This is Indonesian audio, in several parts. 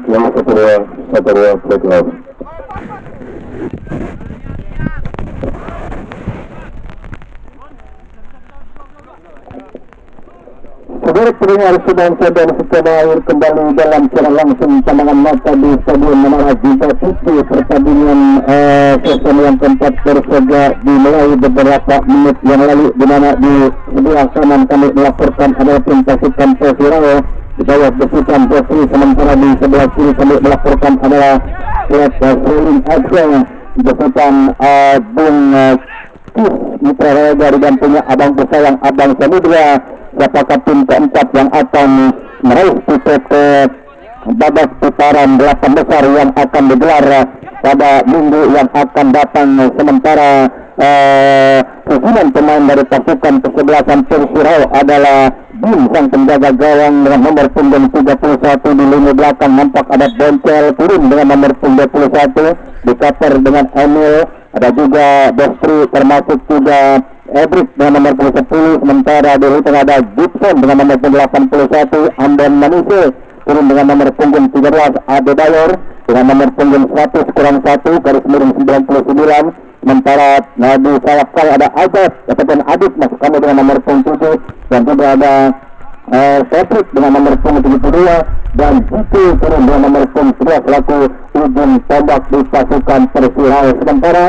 Yang kedua background. Saudara pendengar sedang sedang secara air kembali dalam secara langsung pandangan mata di Stadion Menara Bintang Putih. Pertandingan sesi yang keempat bersaja dimulai beberapa menit yang lalu, di mana di sebelah kanan kami melaporkan ada tim pasukan Persirawa di bawah besutan Jeffrey, sementara di sebelah kiri kami melaporkan adalah klub Seling Action besutan Bung Kis Mitra Raga didampingi Abang Pesayang Abang Samudra. Siapakah tim keempat yang akan meraih tiket ke babak putaran 8 besar yang akan digelar pada minggu yang akan datang, sementara susunan pemain dari pasukan kesebelasan Persirawa adalah Bim sang penjaga gawang dengan nomor punggung 31, di lini belakang nampak ada Boncel turun dengan nomor punggung 21, di cover dengan Emil, ada juga Bestri termasuk juga Ebrik dengan nomor 10, sementara di tengah ada Gibson dengan nomor 81, Amben Manise turun dengan nomor punggung 13, Adebayor dengan nomor punggung 100-1 garis miring 99, sementara di sayap kali ada Azad ataupun Adit masuk kami dengan nomor punggung 7, dan juga ada Patrick dengan nomor punggung 72, dan Jiki turun dengan nomor punggung 11 selaku ujung tombak di pasukan Persirawa. Sementara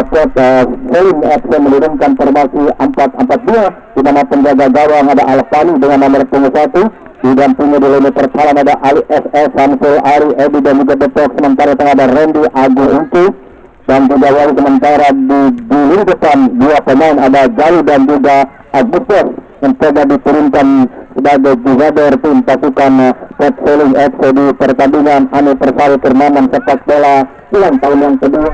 klub Seling FC menurunkan formasi 4-4-2, di mana penjaga gawang ada Alfani dengan nomor punggung 1, didampingi di lini pertahanan ada Ali SS, Samsul Ari, Edi dan juga Depok, sementara tengah ada Randy Agu Untu, dan juga wali. Sementara di lini depan dua pemain ada Gali dan juga Agustus mencoba diturunkan sebagai jugador tim pasukan klub Seling FC di pertandingan anniversary turnamen sepak bola ulang tahun yang kedua.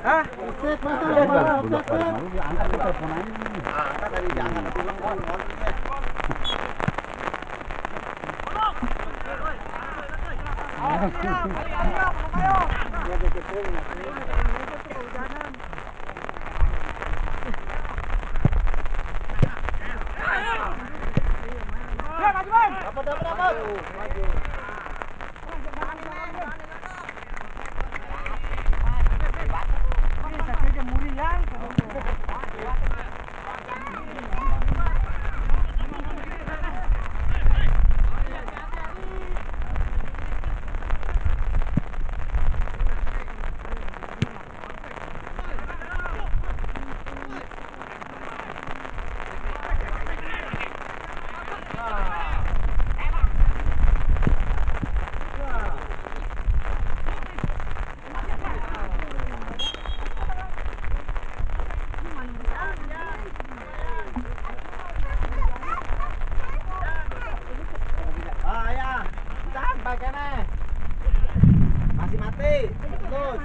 Hah? Budak malu dia angkat telepon aja. Angkat tadi diangkat tapi ulang masih mati terus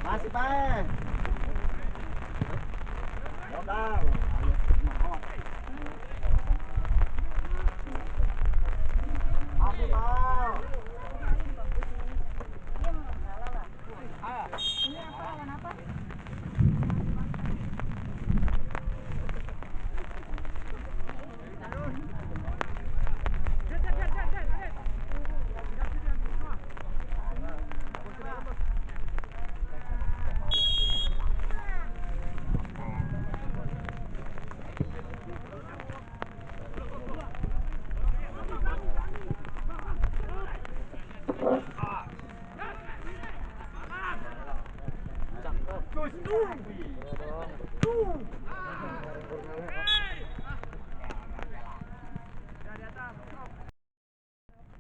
masih paen modal masih mau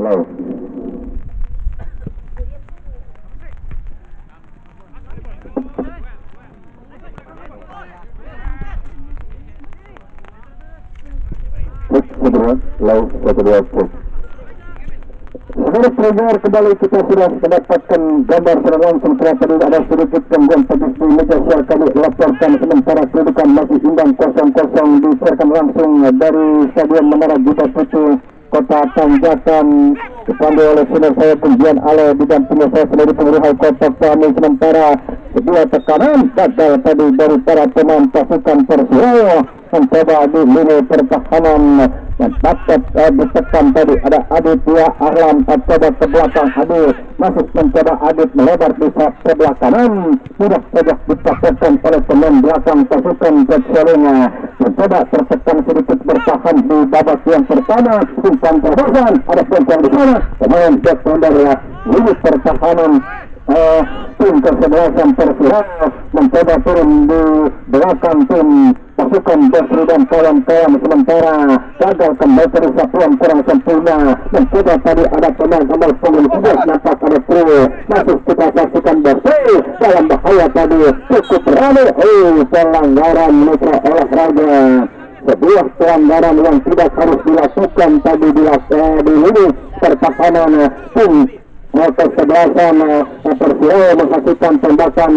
Laut. Kedua, Laut 1-2. Seluruh pendengar, kembali kita sudah mendapatkan gambar secara langsung tadi ada sedikit gangguan teknis di meja siar kami laporkan sementara kedudukan masih imbang 0-0 disiarkan langsung dari Stadion Menara Juta Putih Kota Tanjakan dipandu oleh senior saya Pujian Ale didampingi saya sendiri penguruhai kotak kami sementara sebuah tekanan gagal tadi dari para pemain pasukan Persero mencoba di lini pertahanan dan dapat ditekan tadi ada Aditya Ahlan mencoba ke belakang Adit masuk mencoba Adit melebar di sebelah kanan mudah saja dipaksakan oleh pemain belakang pasukan Persero mencoba tertekan sedikit bertahan di babak yang pertama umpan terhasan ada peluang di sana pemain back lini pertahanan tim kesebelasan Persero mencoba turun di belakang tim pasukan Basri dan kawan-kawan sementara gagal kembali dari satuan kurang sempurna mencoba tadi ada pemain nomor 19 nampak ada Pro masuk kita saksikan Basri dalam bahaya tadi cukup berani pelanggaran mitra olahraga sebuah pelanggaran yang tidak harus dilakukan tadi di lini pertahanan tim kesebelasan Persero menghasilkan tembakan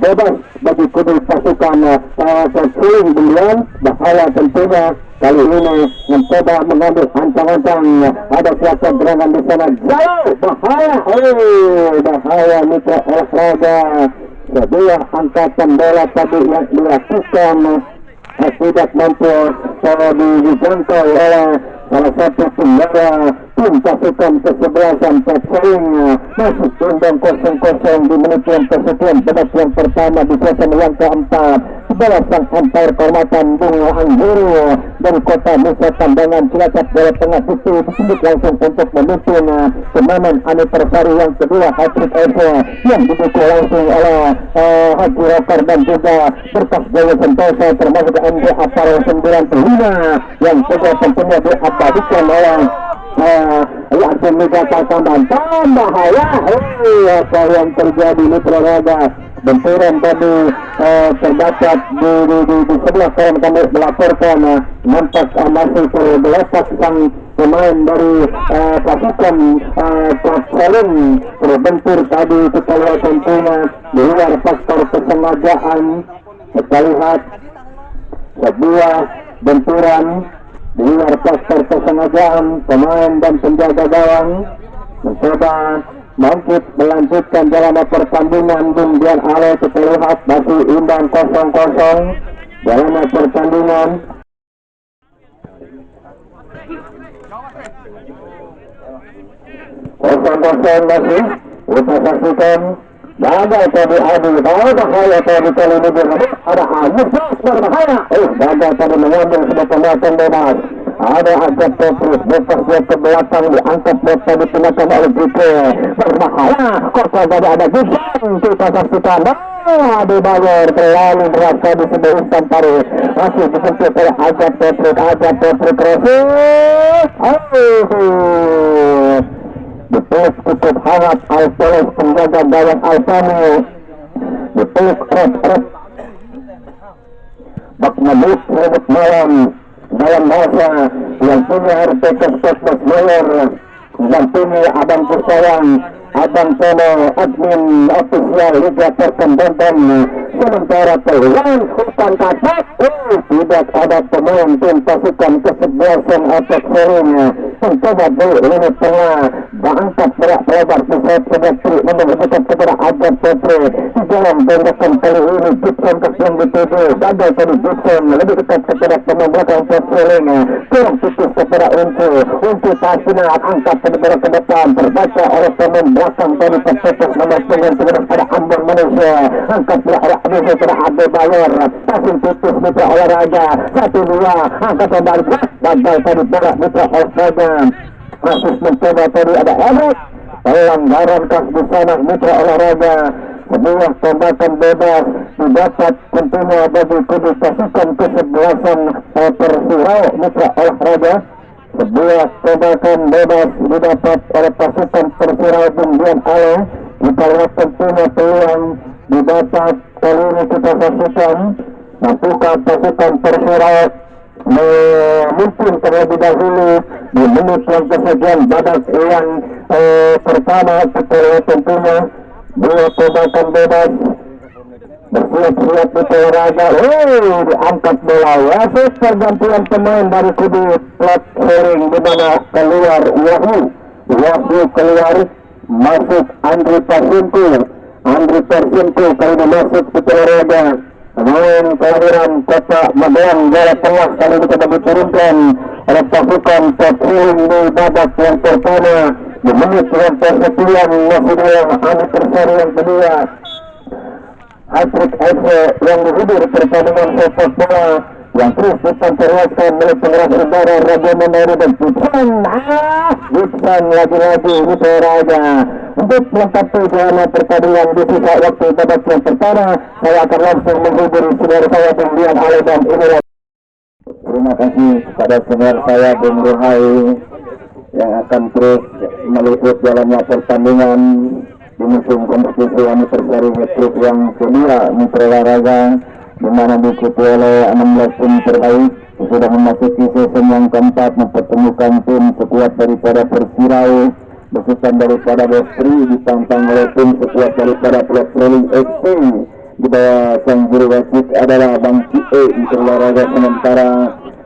bebas bagi kedua pasukan tersuling duluan bahaya tentunya kali ini mencoba mengambil ancang-ancang ada siapa gerangan di sana jauh bahaya bahaya mitra olahraga sebuah angkatan bola tadi yang dilakukan tidak mampu dijangkau oleh salah satu penggara tim pasukan kesebelasan Persering masuk imbang 0-0 di menit yang kesekian babak yang pertama di sesi yang keempat sebelah sang umpire kehormatan Bung Angguru dari kota Nusa Kambangan Cilacap Jawa Tengah itu disebut langsung untuk memimpin turnamen anniversary yang kedua hat-trick yang didukung langsung oleh Haji Rokar dan juga Berkas Jaya Sentosa termasuk MD Aparel 95 yang juga tentunya diabadikan oleh langsung dikatakan bahaya apa yang terjadi di Praraga benturan tadi terdapat di sebelah kanan kami melaporkan nampak masih terletak sang pemain dari pasukan Saling terbentur tadi kita lihat tentunya di luar faktor kesengajaan kita lihat sebuah benturan di luar faktor kesengajaan pemain dan penjaga gawang mencoba bangkit melanjutkan dalam pertandingan Bung Ale kita lihat masih imbang 0-0 dalam pertandingan masih kita saksikan gagal tadi Adi bahaya tadi kali ini ada Agus berbahaya gagal tadi mengambil sebuah tembakan bebas ada Agak Petrus bekas dia ke belakang diangkat beta dipindahkan oleh Jiko berbahaya kok ada Gusang kita saksikan Adi Bayor terlalu berasa di sebuah instan tarik masih disentuh oleh Agak Petrus dipeluk cukup hangat Alpeles penjaga gawang Alpano dipeluk erat bak ngebut rebut malam dalam bahasa yang punya RPK Sport Mayor dan punya Abang Kusayang Abang Tono admin ofisial Liga Perkembangan sementara peluang hutan katak tidak ada pemain tim pasukan kesebelasan atau sering mencoba dulu lini tengah diangkat berak lebar pusat sedikit menunjukkan kepada Agak Petri di dalam tembakan kali ini Gibson yang dituju gagal tadi Gibson lebih dekat kepada pemain belakang Petri kurang tipis kepada Uncu Tasina angkat ke depan terbaca oleh pemain belakang tadi tercetus nomor 9 kepada Ambon Malaysia angkat berak Malaysia kepada Ade Bayor passing tipis mitra olahraga 1-2 angkat kembali gagal tadi berak mitra olahraga masih mencoba tadi ada Eric pelanggaran kas busana mitra olahraga sebuah tembakan bebas didapat tentunya bagi kudu pasukan kesebelasan Persero mitra olahraga Sebuah tembakan bebas didapat oleh pasukan Persirawa Bundian Ale. Kita lihat tentunya peluang didapat kali ini kita saksikan. Mampukah pasukan Persirawa mungkin terlebih dahulu di menit yang kesekian babak yang pertama. Kita lihat tentunya dua tembakan bebas bersiap-siap di olahraga. Diangkat bola wasit pergantian pemain dari kubu plat sering di mana keluar Wahyu keluar, masuk Andri Persinku kali ini masuk di olahraga. Pemain kelahiran Kota Magelang Jawa Tengah kali ini sudah diturunkan oleh pasukan plat sering di babak yang pertama. Di menit yang kesekian masih dalam Andi Persari yang kedua. Atrik FC yang dihibur pertandingan sepak bola yang terus dipancarkan oleh penggerak udara Raja Mandiri dan Gibson lagi-lagi di Toraja. Untuk melengkapi jalannya pertandingan di sisa waktu babak yang pertama, saya akan langsung menghubungi saudara saya Bundian Ale dan Inilah. Terima kasih kepada saudara saya Bung Ruhai yang akan terus meliput jalannya pertandingan di musim kompetisi anniversary Metrik yang kedua Mitra Olahraga, di mana diikuti oleh 16 tim terbaik sudah memasuki season yang keempat, mempertemukan tim sekuat daripada Persirau besutan daripada Bostri ditantang oleh tim sekuat daripada Plat Rolling FC. Di bawah sang juru wasit adalah Bang Cie Mitra Olahraga, sementara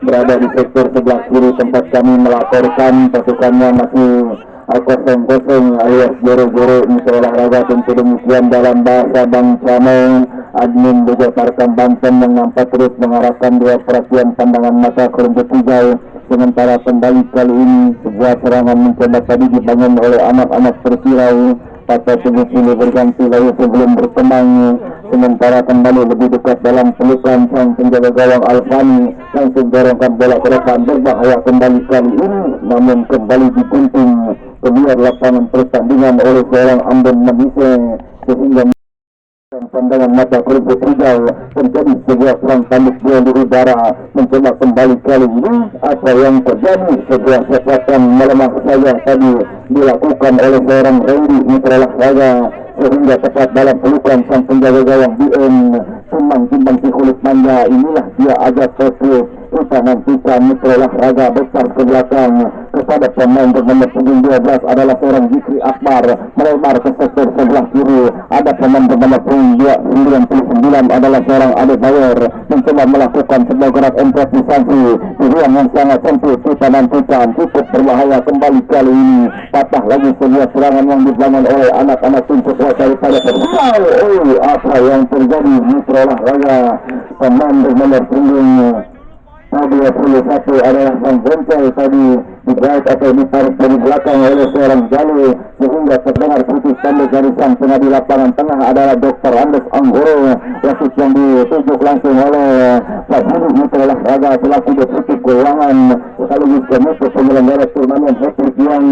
berada di sektor sebelah kiri tempat kami melaporkan pasukannya masih kosong-kosong alias goro-goro Mitra Olahraga. Tentu demikian dalam bahasa Bang Cano, admin Bojo Tarkam Banten yang nampak terus mengarahkan dua perhatian pandangan mata ke rumput hijau. Sementara kembali kali ini sebuah serangan mencoba tadi dibangun oleh anak-anak Persirau. Kata sini berganti lalu sebelum berkembang, sementara kembali lebih dekat dalam pelukan sang penjaga gawang Alfani langsung dorongkan bola ke depan, berbahaya kembali kali ini, namun kembali digunting keluar lapangan pertandingan oleh seorang Ambon Manise sehingga pandangan mata kerumput hijau terjadi sebuah serang tanduk duel di udara. Mencoba kembali kali ini apa yang terjadi, sebuah sepakan melemah saja tadi dilakukan oleh seorang Randy Mitra Olahraga sehingga tepat dalam pelukan sang penjaga gawang BM timbang si kulit manja. Inilah dia agak fokus. Kita nantikan Mitra Olahraga besar ke belakang kepada pemain bernomor 12 adalah seorang Zikri Akbar, melebar ke sektor sebelah kiri. Ada pemain bernomor 99 adalah seorang Ade Bayer mencoba melakukan sebuah gerak improvisasi di ruang yang sangat sempit. Kita nantikan cukup berbahaya kembali kali ini. Patah lagi sebuah serangan yang dibangun oleh anak-anak tim sekuat daripada Persirau. Apa yang terjadi? Mitra Olahraga pemain bernomor 21 adalah Bang Boncel tadi dibaik atau ditarik dari belakang oleh seorang Jalu sehingga terdengar putus tanda garisan. Tengah di lapangan tengah adalah Dr. Andes Anggoro, wasit yang ditunjuk langsung oleh Pak Budi Mitra Olahraga selaku deputi keuangan sekaligus komite penyelenggara turnamen hat-trick yang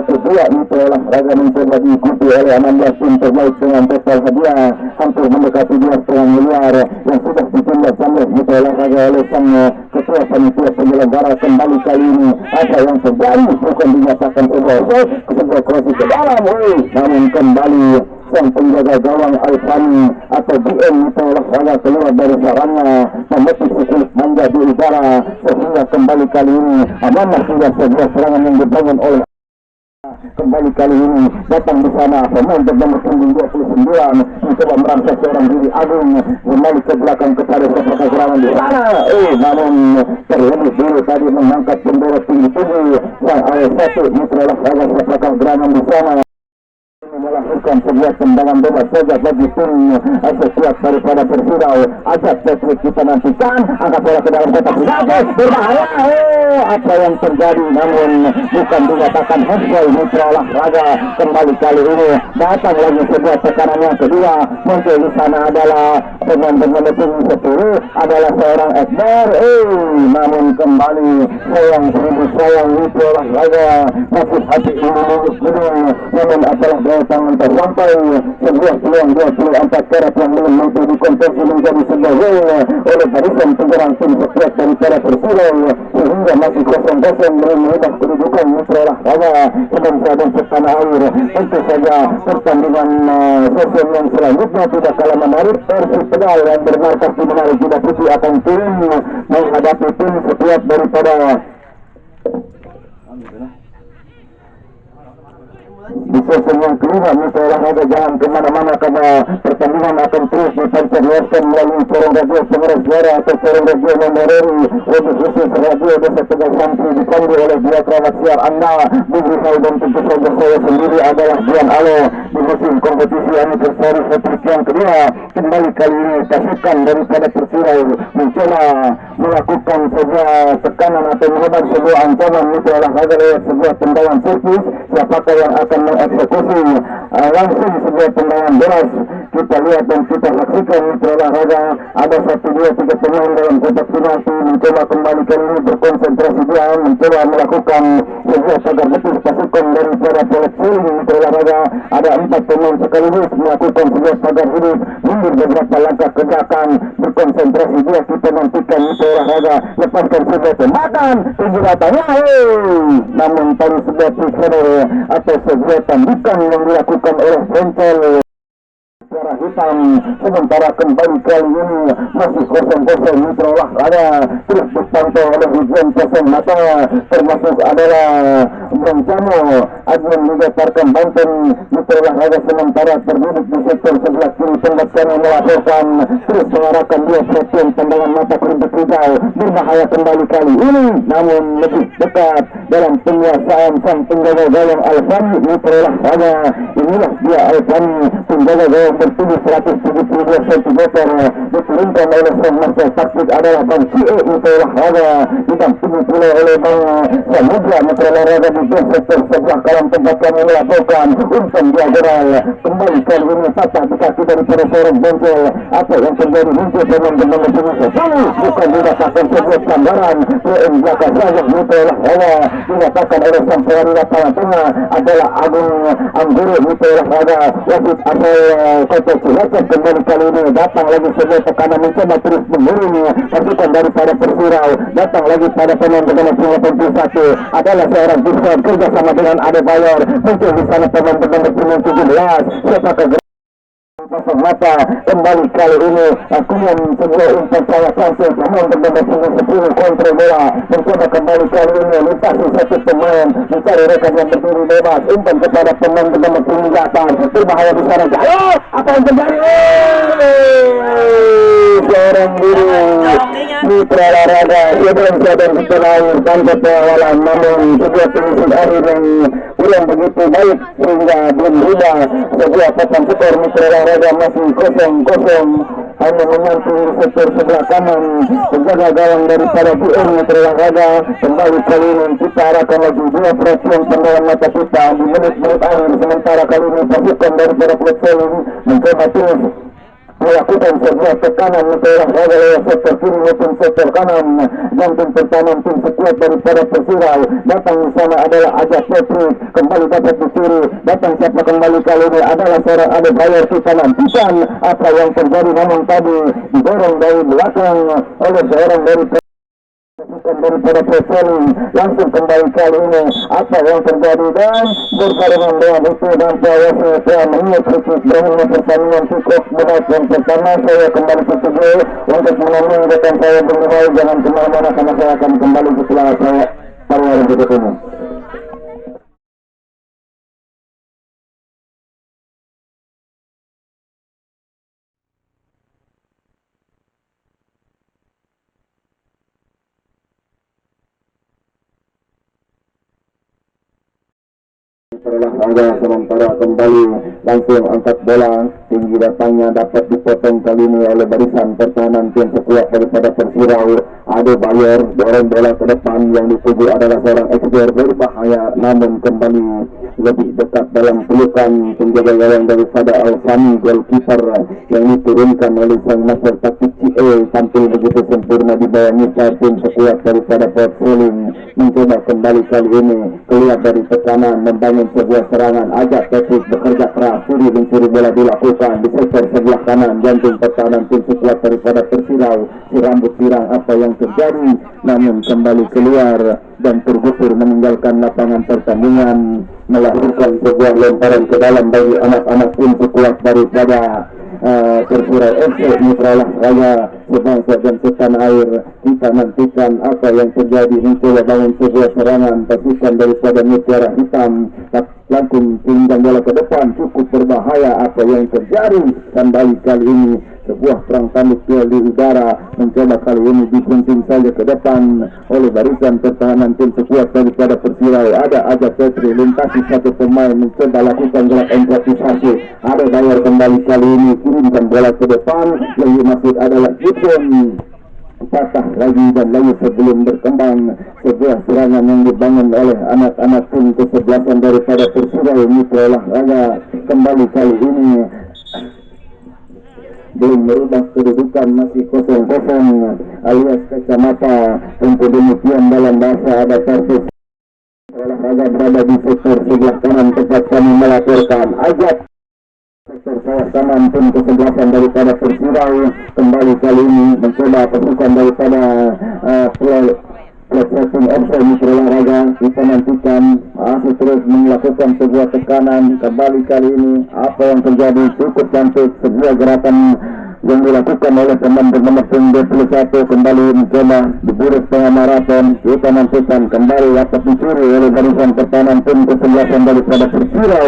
kedua. Mitra Olahraga mencoba diikuti oleh 16 tim terbaik dengan total hadiah hampir mendekati 2,5 miliar yang sudah ditunda sampai Mitra Olahraga oleh sang ketua panitia penyelenggara. Kembali kali ini apa yang terjadi? Bukan dinyatakan sebuah krosi ke dalam, namun kembali sang penjaga gawang Alfani atau BM Mitra Olahraga keluar dari sarangnya memetik kulit manja di udara sehingga kembali kali ini amanah hingga sebuah serangan yang dibangun oleh kembali kali ini datang di sana pemain bernomor 29 mencoba merangsek seorang Diri Agung kembali ke belakang kepada sebuah serangan di sana. Namun terlebih dulu tadi mengangkat bendera tinggi-tinggi sang AS1 Mitra Olahraga sepakat gerangan di sana melakukan sebuah tendangan bebas saja bagi tim sekuat daripada Persirau. Ajak Patrick kita nantikan, angkat bola ke dalam kotak penalti, berbahaya. Apa yang terjadi? Namun bukan dinyatakan handball. Mitra Olahraga kembali kali ini datang lagi sebuah tekanan yang kedua. Muncul di sana adalah pemain bernomor 10 adalah seorang Ekber. Namun kembali sayang Mitra Olahraga masih hati ini lulus gedung, namun apalah tangan tersampai sebuah peluang 24 karat yang belum mampu dikonversi menjadi sebuah gol oleh barisan penyerang tim sekuat daripada Persirau sehingga masih masih kosong-kosong mengubah kedudukan mitra olahraga sedang setanah air. Tentu saja pertandingan sesi yang selanjutnya tidak kalah menarik. Persib Tegal yang bermarkas di Menara Kuda Putih akan turun menghadapi tim sekuat daripada di sesi yang kelima. Mitra olahraga jangan kemana-mana karena pertandingan akan terus dipancarkan melalui Corong Radio Pengeras Suara atau Corong Radio Memorori untuk khusus radio Desa Tegal Santri dipandu oleh dia kerabat siar Anda Bung Rizal dan tentu saja saya sendiri adalah Dian Alo. Di musim kompetisi anniversary Patrick yang kedua, kembali kali ini pasukan daripada Persirau mencoba melakukan sebuah tekanan atau mengebar sebuah ancaman mitra olahraga lewat sebuah tendangan servis. Siapakah yang akan mengeksekusi langsung sebuah tendangan beras? Kita lihat dan kita saksikan mitra olahraga. Ada 1, 2, 3 pemain dalam kotak penalti mencoba kembali kali ini berkonsentrasi dia mencoba melakukan sebuah pagar betis pasukan daripada Polek Seling mitra olahraga. Ada 4 pemain sekaligus melakukan sebuah pagar hidup mundur beberapa langkah ke belakang berkonsentrasi dia. Kita nantikan mitra olahraga lepaskan sebuah tembakan tinggi datanya namun tadi sebuah trigger atau sebuah tandukan yang dilakukan oleh Pencel secara hitam. Sementara kembali kali ini masih kosong-kosong mitra olahraga terus dipantau oleh hujan kosong mata termasuk adalah Bencano admin Liga Tarkam Banten mitra olahraga sementara terduduk di sektor sebelah kiri tempat kami melaporkan terus mengarahkan dia perhatian tendangan mata kelompok hijau berbahaya kembali kali ini namun lebih dekat dalam penguasaan sang penjaga gawang Alfani mitra olahraga. Inilah dia Alfani penjaga gawang bertubuh 172 cm diturunkan oleh sang master taktik adalah Bang Cie mitra olahraga didampingi pula oleh Bang Samudra mitra olahraga di sektor sebelah kanan tempat kami melaporkan umpan diagonal kembali kali ini patah di kaki daripada seorang Bencel. Apa yang terjadi muncul teman-teman sekali bukan didapatkan sebuah gambaran PM belakang saja mitra olahraga didapatkan oleh sang pelari lapangan tengah adalah Agung Angguru mitra olahraga wasit asal Kota Cilacap. Kembali kali ini datang lagi sebuah tekanan mencoba terus mengiringi pasukan daripada Persirau. Datang lagi pada pemain dengan 81 adalah seorang Gibson kerjasama dengan Adebayor muncul di sana pemain dengan 17. Siapakah pasang mata kembali kali ini akuan sebuah umpan saya langsung pemain berbeda 10 kontrol bola mencoba kembali kali ini lintasi satu pemain mencari rekan yang berdiri bebas umpan kepada pemain berbeda peninggapan berbahaya di sana. Ayo apa yang terjadi? Seorang biru mitra olahraga sedang setelah tanpa pengawalan namun sebuah penyusun akhir yang kurang begitu baik sehingga belum berubah sebuah papan skor mitra olahraga masih kosong-kosong hanya menyantu sektor sebelah kanan penjaga gawang daripada BM mitra olahraga. Kembali kali ini kita arahkan lagi dua perhatian pandangan mata kita di menit-menit akhir sementara kali ini pasukan daripada Polek Seling mencoba terus melakukan sebuah tekanan mitra olahraga lewat sektor kiri maupun sektor kanan. Jantung pertahanan tim sekuat daripada Persirau datang di sana adalah Ajak Petri kembali dapat di kiri datang siapa kembali kali ini adalah seorang Adebayor. Kita nantikan apa yang terjadi namun tadi didorong dari belakang oleh seorang daripada Perseli langsung kembali kali ini apa yang terjadi dan berbarengan dengan itu dan saya mengingat berakhirnya pertandingan cukup berat yang pertama saya kembali ke studio untuk menemani rekan saya bernilai jangan kemana-mana karena saya akan kembali setelah saya pada hari berikut ini. Olahraga sementara kembali langsung angkat bola tinggi datangnya dapat dipotong kali ini oleh barisan pertahanan tim sekuat daripada Persirau. Adebayor dorong bola ke depan yang dituju adalah seorang ekspert berbahaya namun kembali lebih dekat dalam pelukan penjaga gawang daripada Alfani goalkeeper yang diturunkan oleh sang master taktik CE tampil begitu sempurna di bawah mitra tim sekuat daripada Polek Seling mencoba kembali kali ini keluar dari tekanan membangun sebuah serangan. Ajak Petrik bekerja keras mencuri bola dilakukan di sektor sebelah kanan jantung pertahanan tim sekuat daripada Persirau. Si rambut pirang apa yang terjadi namun kembali keluar dan tergusur meninggalkan lapangan pertandingan, melakukan sebuah lemparan ke dalam bagi anak-anak tim kuat daripada Persira FC Mitra Raya sebangsa dan setanah air. Kita nantikan apa yang terjadi, mencoba bangun sebuah serangan pasukan daripada Mutiara Hitam, langsung pinggang bola ke depan, cukup berbahaya apa yang terjadi. Kembali kali ini sebuah perang tanduk di udara, mencoba kali ini digunting saja ke depan oleh barisan pertahanan tim sekuat daripada Persira. Ada Ajak Petri lintasi satu pemain, mencoba lakukan gerak improvisasi. Ada Bayar kembali kali ini kirimkan bola ke depan, yang dimaksud adalah Gibson patah lagi dan lagi sebelum berkembang sebuah serangan yang dibangun oleh anak-anak tim kesebelasan daripada Persira Mitra Raya. Kembali kali ini belum merubah kedudukan, masih 0-0 alias kacamata. Untuk demikian dalam bahasa ada tertib olahraga berada di sektor sebelah kanan tempat kami melaporkan. Ajak sektor bawah kanan tim kesebelasan daripada Persira kembali kali ini mencoba pasukan daripada setting offside Mitra Olahraga. Kita nantikan masih terus melakukan sebuah tekanan. Kembali kali ini apa yang terjadi, cukup cantik sebuah gerakan yang dilakukan oleh pemain tim 21 kembali mencoba diburu setengah maraton. Kita nantikan kembali dapat dicuri oleh barisan pertahanan tim kesebelasan daripada Persira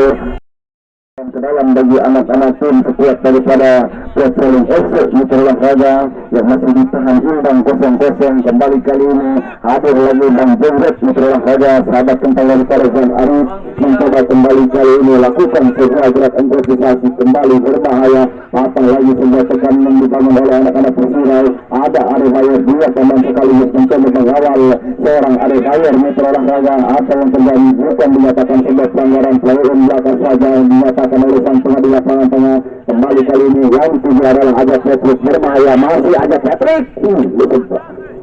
ke dalam bagi anak-anak tim sekuat daripada Wrestling FC Mitra Olahraga yang masih ditahan imbang 0-0. Kembali kali ini hadir lagi Bang Jengret Mitra Olahraga, sahabat kentang daripada Zan Arif, mencoba kembali kali ini lakukan sebuah gerak improvisasi kembali berbahaya. Patah lagi sebuah tekanan yang dibangun oleh anak-anak Persira. Ada Adebayor dua teman sekaligus mencoba mengawal seorang Adebayor Mitra Olahraga. Apa yang terjadi bukan dinyatakan sebuah pelanggaran play-in belakang saja yang dinyatakan oleh sang pengadil lapangan tengah. Kembali kali ini yang tujuh adalah Ajak Patrick berbahaya, masih Ajak Patrick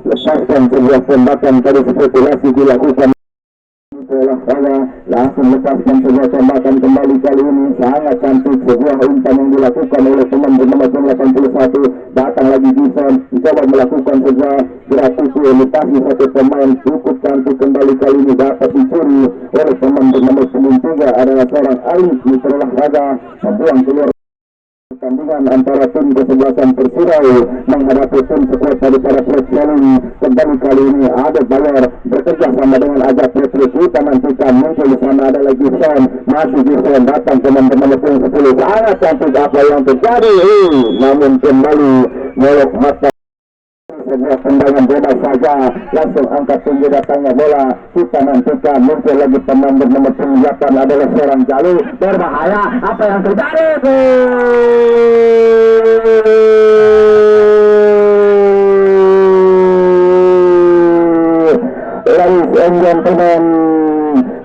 lepaskan sebuah tembakan tadi spekulasi dilakukan olahraga, langsung lepaskan sebuah tembakan. Kembali kali ini sangat cantik sebuah umpan yang dilakukan oleh pemain bernama 81. Datang lagi Gibson mencoba melakukan sebuah gerak itu, melintasi satu pemain, cukup cantik. Kembali kali ini dapat dicuri oleh pemain bernama 93 adalah seorang Ali Mitra Olahraga, membuang keluar pertandingan antara tim kesebelasan Persira menghadapi tim sekuat daripada Wrestling. Kembali kali ini ada Bayar bekerja sama dengan Ajak Petri. Kita nantikan muncul di sana ada lagi Gibson, masih Gibson datang teman-teman tim 10. Sangat cantik apa yang terjadi, namun kembali melok mata sebuah tendangan bebas saja, langsung angkat tinggi datangnya bola. Kita nantikan muncul lagi pemain bernama 8 adalah seorang Jalu berbahaya. Apa yang terjadi? Ladies and gentlemen,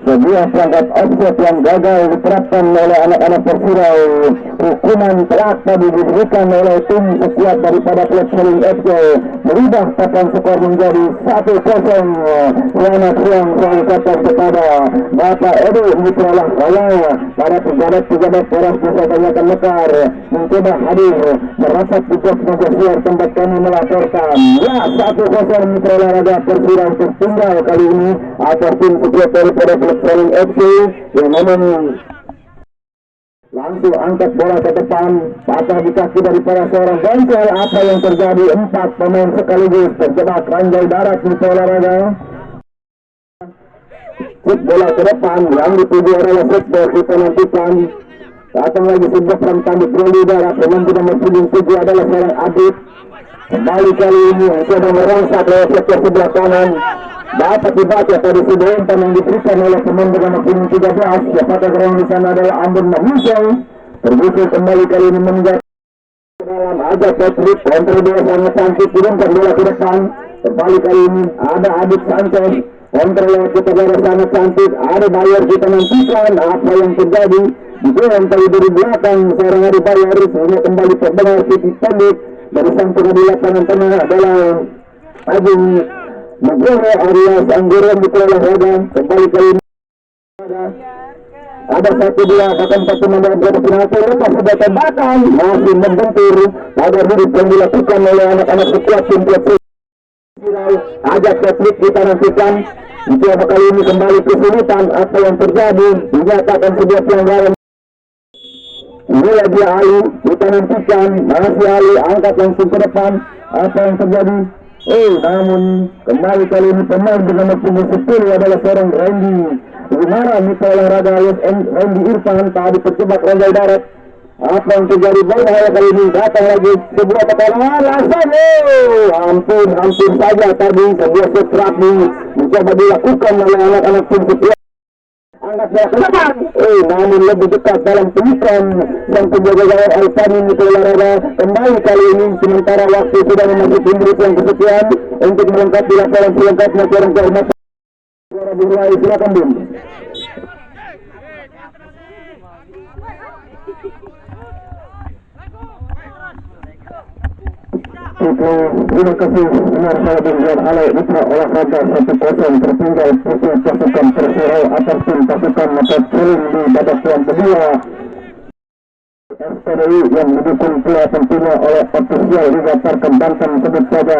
sebuah perangkat offset yang gagal diterapkan oleh anak-anak Persira. Hukuman telak tadi diberikan oleh tim sekuat daripada Wrestling FC, merubah papan skor menjadi 1-0. Selamat siang saya ucapkan kepada Bapak Edi Mitra Olahraga, para pejabat-pejabat Polres Desa Tanyakan Mekar mencoba hadir merapat di box negosiasi tempat kami melaporkan. Ya, 1-0 Mitra Olahraga Persira untuk tunggal kali ini atas tim sekuat daripada Wrestling FC yang memang langsung angkat bola ke depan, patah di kaki daripada seorang Bengkel. Apa yang terjadi? 4 pemain sekaligus terjebak ranjau darat Mitra Olahraga. Put bola ke depan, yang dituju adalah football. Kita nantikan datang lagi sebuah perang tanduk di udara. Pemain nomor 7 adalah seorang Adit. Kembali kali ini coba merangsak lewat sektor sebelah kanan. Dapat dibaca tadi sebelum yang diberikan oleh pemain bernama 13. Siapakah gerangan di sana adalah Ambon Mahusau. Tergusur kembali kali ini meninggal dalam Ajak Patrick. Kontrol bola sangat cantik, turunkan bola ke depan. Kembali kali ini ada Adit Santos. Kontrol lewat kita bola sangat cantik. Ada Bayar, kita nantikan apa yang terjadi. Dibuang tadi dari belakang seorang Ada Bayar. Sehingga kembali terdengar titik pendek dari sang pengadil lapangan tengah adalah Agung Magoro alias Anggoro Mitra Olahraga. Kembali kali ini ada 1-2 bahkan satu membawa berada penalti. Lepas sudah tembakan masih membentur pada diri yang dilakukan oleh anak-anak sekuat tim Ajak teknik kita nantikan. Mencoba kali ini kembali kesulitan. Apa yang terjadi? Dinyatakan sebuah pelanggaran. Inilah dia Ali, kita nantikan. Masih Ali, angkat langsung ke depan. Apa yang terjadi? Namun kembali kali ini pemain dengan nomor 10 adalah seorang Randy. Bagaimana mitra olahraga Randy Irfan tadi terjebak Randy Darat. Apa yang terjadi? Bahaya kali ini datang lagi sebuah tekanan langsung. Hampir saja tadi sebuah strategi mencoba dilakukan oleh anak-anak tim setia. Angkat bola ke depan. Namun lebih dekat dalam pemikiran yang penjaga gawang Alfani mitra olahraga. Kembali kali ini sementara waktu sudah memasuki menit yang kesekian untuk melengkapi laporan selengkapnya kurang kehormatan. Suara dimulai, silakan Bim. Terima kasih benar saya berjuang oleh mitra olahraga 1-0 tertinggal putih pasukan Persero atas tim pasukan Mata Celing di babak yang kedua. SPDI yang didukung pula tentunya oleh ofisial Liga Tarkam Banten sebut saja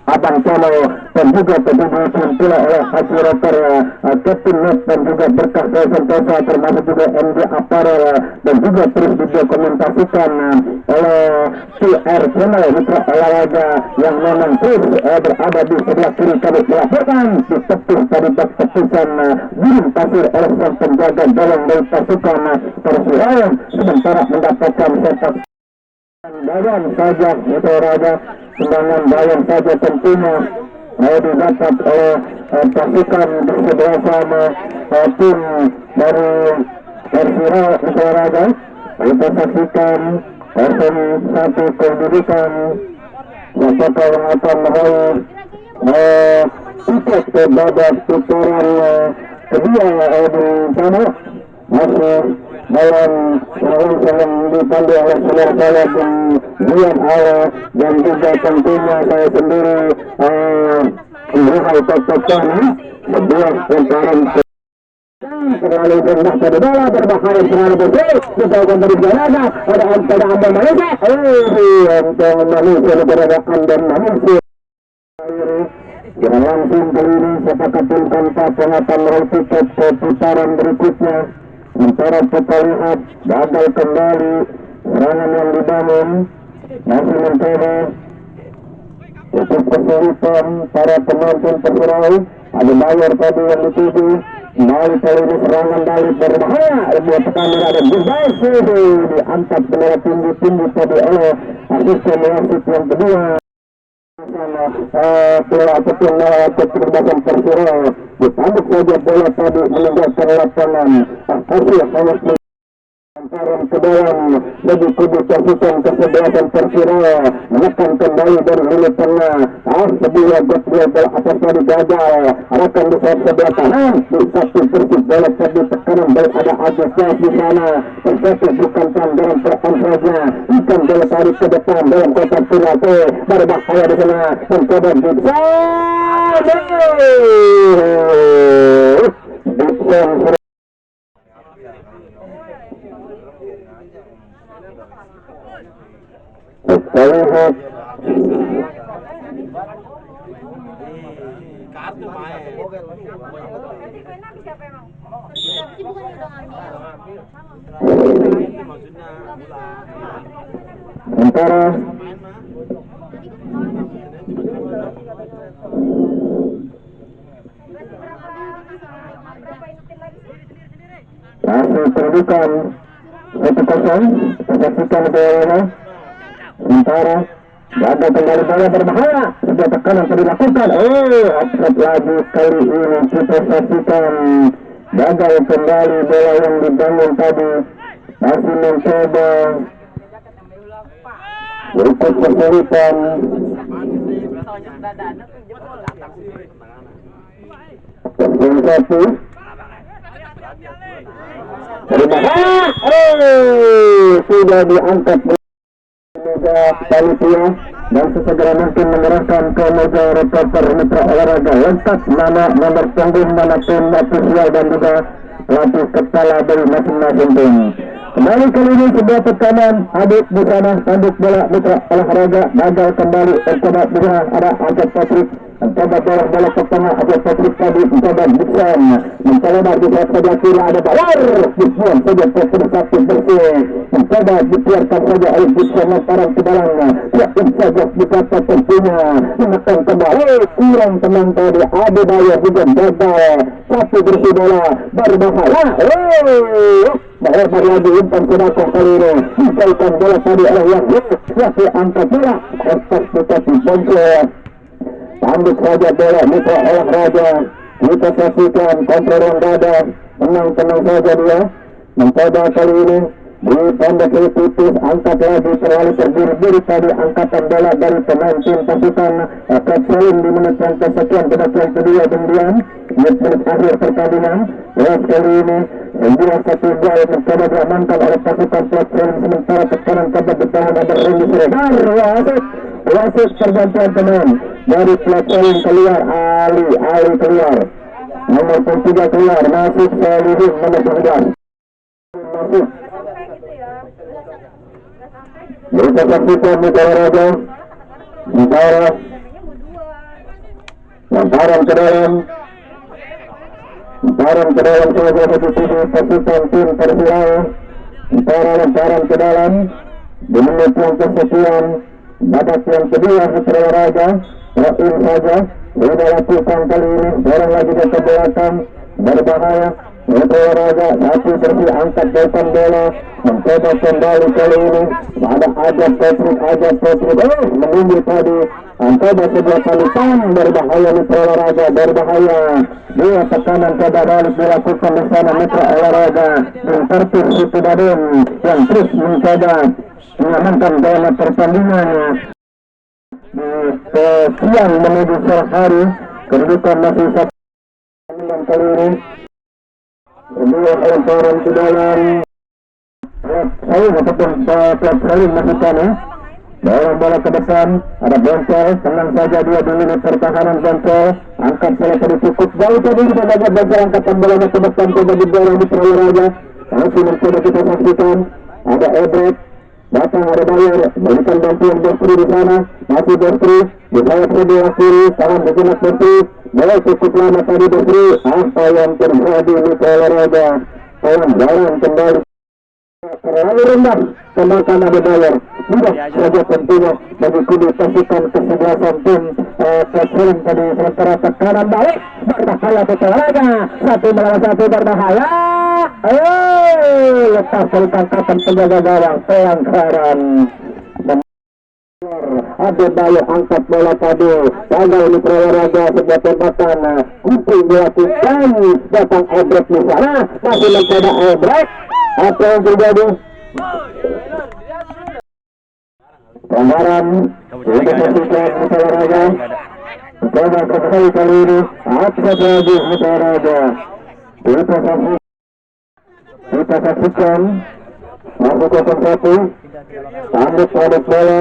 Abang Calo dan juga didukung pula oleh Haji Rocker, Captain Net dan juga Berkah Sentosa termasuk juga MD Apparel dan juga terus didokumentasikan oleh QR Channel mitra olahraga yang memang terus berada di sebelah kiri kami melaporkan ditepis tadi bak tepisan Birin Pasir oleh sang penjaga gawang dari pasukan Persero sementara mendapatkan sepak Bayan saja mitra olahraga tendangan Bayan saja tentunya didapat oleh pasukan bersebelah sama tim dari Persero mitra olahraga. Kita saksikan satu kedudukan apakah yang akan meraih tiket ke babak putaran kedua di sana masih dalam yang dipandu oleh saudara saya di Dian Ala dan juga tentunya saya sendiri Rahal Totokan sebuah putaran terlalu rendah pada bola berbahaya terlalu besar dijauhkan dari Granada pada Anda Malaysia Malaysia negara Anda Malaysia dengan langsung kali ini sepakatin tanpa pengatan meraih tiket ke putaran berikutnya. Sementara kita lihat gagal kembali serangan yang dibangun masih mencoba cukup kesulitan para penonton Persero. Ada Bayer tadi yang dituju kembali kali ini serangan balik berbahaya sebuah tekanan ada Gubasi diangkat bendera tinggi tadi oleh asisten wasit yang kedua ataupun kecerdasan Persero ditambah saja bola tadi meninggalkan lapangan hasil sangat Antaran ke dalam bagi kubu pasukan kesebelasan Persero menekan kembali dari lini tengah sebuah bola atas tadi gagal arahkan di sayap sebelah kanan di satu persib bola tadi tekanan balik ada Agus di sana Persib bukan dalam peran saja ikan bola tadi ke depan dalam kotak penalti berbahaya di sana mencoba Gibson terlihat kartu main. sementara masih terbukan 1-0 saksikan bola. Sementara gagal kembali bola berbahaya sebuah tekanan telah dilakukan offside lagi kali ini kita saksikan gagal kembali bola yang dibangun tadi masih mencoba berikut kesulitan satu berbahaya sudah diangkat Moga panitia dan sesegera mungkin menyerahkan ke meja reporter mitra olahraga lengkap nama nomor punggung mana tim ofisial dan juga pelatih kepala dari masing-masing tim. Kembali kali ini sebuah tekanan Adit di sana, tanduk bola mitra olahraga gagal kembali mencoba berusaha ada Ajat Patrick mencoba bola ke tengah. Ajat Patrick tadi mencoba Dixon mencoba di sebelah kiri ada Bawar Dixon saja satu bersih mencoba dibiarkan saja oleh Dixon lemparan ke dalamnya siap saja dikata tentunya menekan kembali kurang tenang tadi Ade Bayo juga gagal satu bersih bola berbahaya. Melebar lagi umpan sedekah kali ini diberikan bola tadi oleh Yahya angkat bola otak tetapi bonceng tanduk saja bola mitra olahraga kita saksikan kontrol dada tenang saja dia mencoba kali ini di pendek tipis angkat lagi terlalu terburu-buru tadi angkatan bola dari pemain tim pasukan Kapselin di menit yang kesekian kedua kedua kemudian menit akhir pertandingan kali ini 2-1 gol mencoba diamankan oleh pasukan Kapselin sementara tekanan kabar di tangan ada Randy Siregar wasit pergantian pemain dari Kapselin keluar Ali keluar nomor 3 keluar masuk Salihin nomor 12 masuk. Kita saksikan Mitra Raja Mitra lemparan ke dalam saja satu pasukan tim Persiraja lemparan ke dalam di menit yang kesekian babak yang kedua Mitra Raja terakhir saja sudah lakukan kali ini dorong lagi ke belakang berbahaya. Mitra Raja satu bersih angkat depan bola mencoba kembali kali ini ada Ajat Patrick menunggu tadi mencoba sebelah kali berbahaya Mitra Raja berbahaya dua tekanan coba balik dilakukan di sana Mitra Olahraga dan tertib Siti Badun yang terus mencoba mengamankan dalam pertandingan di siang menuju sore hari kedudukan masih satu kali ini kedua lemparan ke dalam saya ataupun Salim masukkan dorong bola ke depan ada Boncel tenang saja dia di lini pertahanan Boncel angkat bola tadi cukup jauh tadi kita dapat Boncel angkatan bolanya ke depan coba di bola di Prawiraja masih mencoba kita saksikan ada Ebret datang ada Bayer berikan bantuan Bertri di sana masih Bertri di sayap sebelah kiri tangan bergerak Bertri bola cukup lama tadi Bertri apa yang terjadi di Prawiraja jalan kembali terlalu rendah kembalikan ada Bayer mudah saja tentunya bagi kudu pasukan kesebelasan tim Kapselin tadi sementara tekanan balik berbahaya Prawiraja satu melawan satu berbahaya lepas dari kangkatan penjaga gawang pelanggaran ada Bayo angkat bola tadi gagal Mitra Olahraga sebuah tembakan kuping dilakukan datang Ebret di sana masih mencoba Ebret apa yang terjadi pelanggaran sudah saksikan Mitra Olahraga mencoba sekali kali ini akses lagi Mitra Olahraga kita saksikan masuk ke satu tanduk bola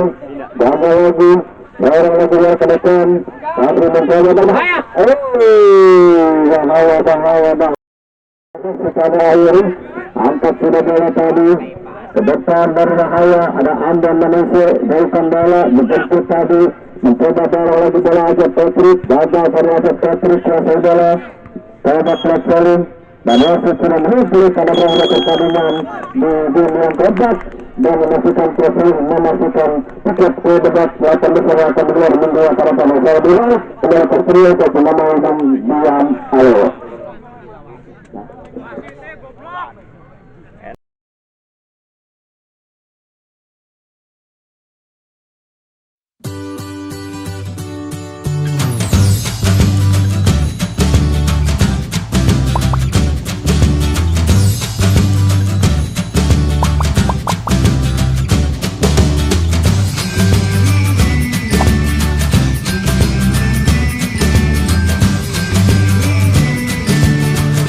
gagal lagi dorong lagi ke depan tapi mencoba berbahaya bahaya sekarang air angkat sudah bola tadi ke depan berbahaya ada Andan Manusia jauhkan bola dijemput tadi mencoba dorong lagi bola Ajat Patrick gagal dari Ajat Patrick selesai bola sahabat Kapselin dan wasit sudah menuju pada berada pertandingan di dunia debat dan memastikan Kapselin memastikan tiket ke debat 8 besar akan digelar minggu antara sama saya dulu kembali tersedia untuk pemain dan diam ayo